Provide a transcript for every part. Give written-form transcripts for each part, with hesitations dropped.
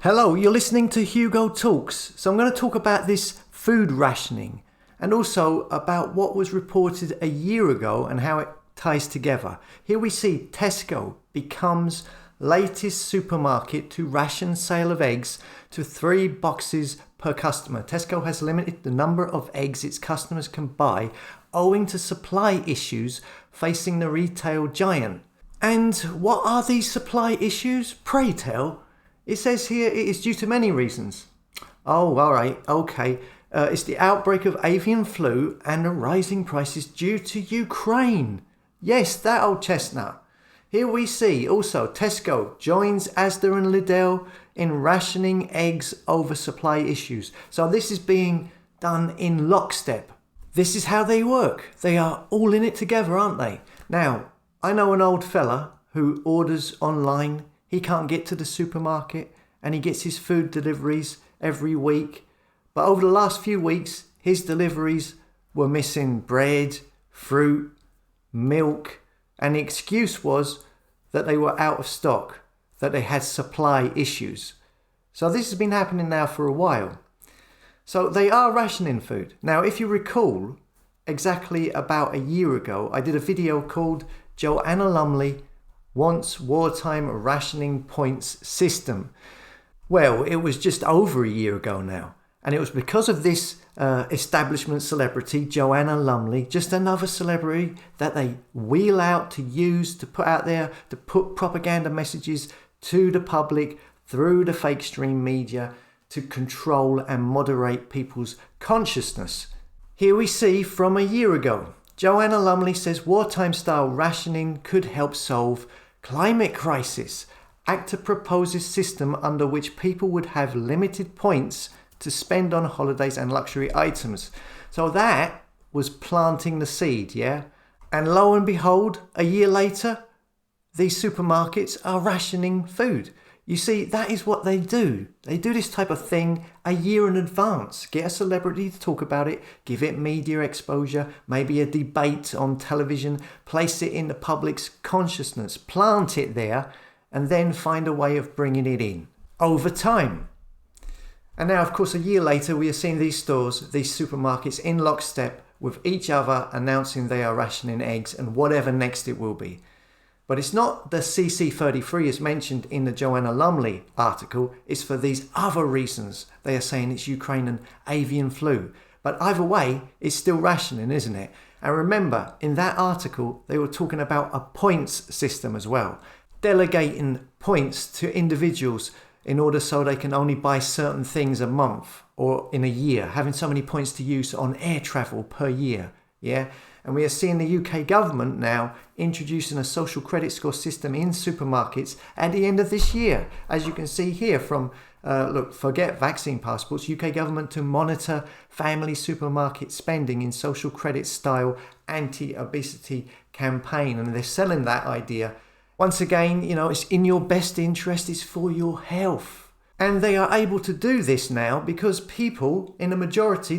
Hello, you're listening to Hugo Talks. So I'm going to talk about this food rationing and also about what was reported a year ago and how it ties together. Here we see Tesco becomes latest supermarket to ration sale of eggs to 3 boxes per customer. Tesco has limited the number of eggs its customers can buy owing to supply issues facing the retail giant. And what are these supply issues? Pray tell. It says here it is due to many reasons. Oh, all right, okay. It's the outbreak of avian flu and the rising prices due to Ukraine. Yes, that old chestnut. Here we see also Tesco joins Asda and Lidl in rationing eggs over supply issues. So this is being done in lockstep. This is how they work. They are all in it together, aren't they? Now, I know an old fella who orders online. He can't get to the supermarket and he gets his food deliveries every week. But over the last few weeks, his deliveries were missing bread, fruit, milk, and the excuse was that they were out of stock, that they had supply issues. So this has been happening now for a while. So they are rationing food. Now, if you recall, exactly about a year ago, I did a video called Joanna Lumley Wants Wartime Rationing Points System. Well, it was just over a year ago now. And it was because of this establishment celebrity, Joanna Lumley, just another celebrity that they wheel out to use, to put out there, to put propaganda messages to the public through the fake stream media to control and moderate people's consciousness. Here we see from a year ago, Joanna Lumley says wartime-style rationing could help solve climate crisis. ACTA proposes system under which people would have limited points to spend on holidays and luxury items. So that was planting the seed, yeah? And lo and behold, a year later, these supermarkets are rationing food. You see, that is what they do. They do this type of thing a year in advance. Get a celebrity to talk about it, give it media exposure, maybe a debate on television, place it in the public's consciousness, plant it there, and then find a way of bringing it in over time. And now, of course, a year later, we are seeing these stores, these supermarkets in lockstep with each other announcing they are rationing eggs and whatever next it will be. But it's not the CC33 as mentioned in the Joanna Lumley article. It's for these other reasons. They are saying it's Ukraine and avian flu. But either way, it's still rationing, isn't it? And remember, in that article, they were talking about a points system as well. Delegating points to individuals in order so they can only buy certain things a month or in a year. Having so many points to use on air travel per year. Yeah. And we are seeing the UK government now introducing a social credit score system in supermarkets at the end of this year. As you can see here from, forget vaccine passports, UK government to monitor family supermarket spending in social credit style anti-obesity campaign. And they're selling that idea. Once again, it's in your best interest, it's for your health. And they are able to do this now because people in the majority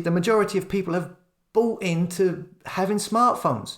of people have bought into having smartphones.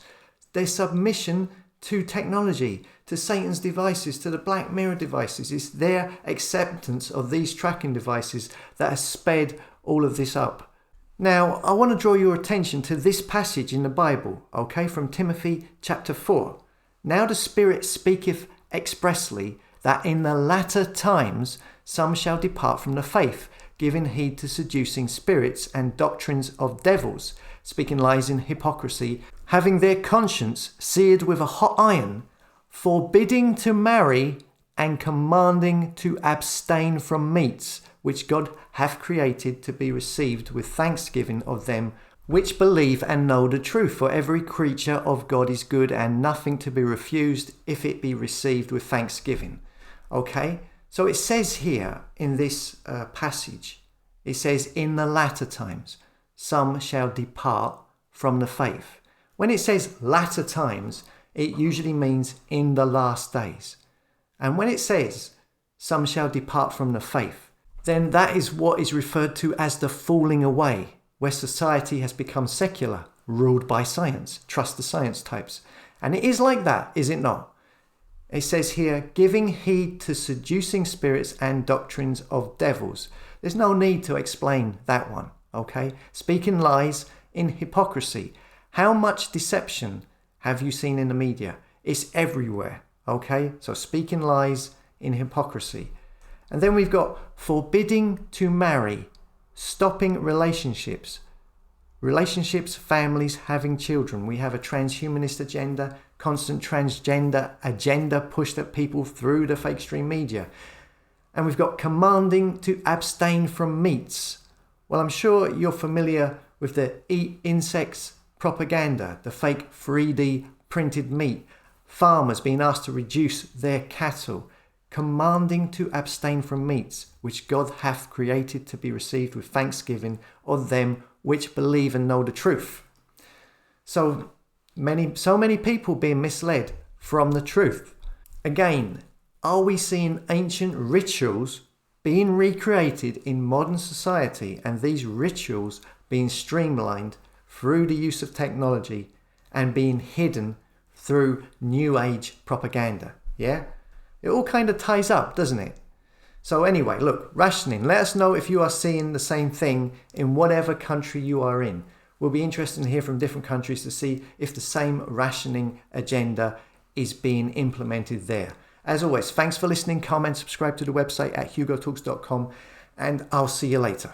Their submission to technology, to Satan's devices, to the Black Mirror devices, is their acceptance of these tracking devices that has sped all of this up. Now, I want to draw your attention to this passage in the Bible, okay, from Timothy chapter 4. Now the Spirit speaketh expressly that in the latter times some shall depart from the faith, giving heed to seducing spirits and doctrines of devils, speaking lies in hypocrisy, having their conscience seared with a hot iron, forbidding to marry and commanding to abstain from meats, which God hath created to be received with thanksgiving of them which believe and know the truth. For every creature of God is good, and nothing to be refused if it be received with thanksgiving. Okay, so it says here in this passage, it says, in the latter times, some shall depart from the faith. When it says latter times, it usually means in the last days. And when it says some shall depart from the faith, then that is what is referred to as the falling away, where society has become secular, ruled by science, trust the science types. And it is like that, is it not? It says here, giving heed to seducing spirits and doctrines of devils. There's no need to explain that one, okay? Speaking lies in hypocrisy. How much deception have you seen in the media? It's everywhere, okay? So speaking lies in hypocrisy. And then we've got forbidding to marry, stopping relationships, families, having children. We have a transhumanist agenda, constant transgender agenda pushed at people through the fake stream media. And we've got commanding to abstain from meats. Well, I'm sure you're familiar with the eat insects propaganda, the fake 3D printed meat, farmers being asked to reduce their cattle, commanding to abstain from meats, which God hath created to be received with thanksgiving of them which believe and know the truth. So many people being misled from the truth. Again, are we seeing ancient rituals being recreated in modern society, and these rituals being streamlined through the use of technology and being hidden through new age propaganda? Yeah? It all kind of ties up, doesn't it? So anyway, look, rationing. Let us know if you are seeing the same thing in whatever country you are in. We'll be interested to hear from different countries to see if the same rationing agenda is being implemented there. As always, thanks for listening. Comment, subscribe to the website at hugotalks.com, and I'll see you later.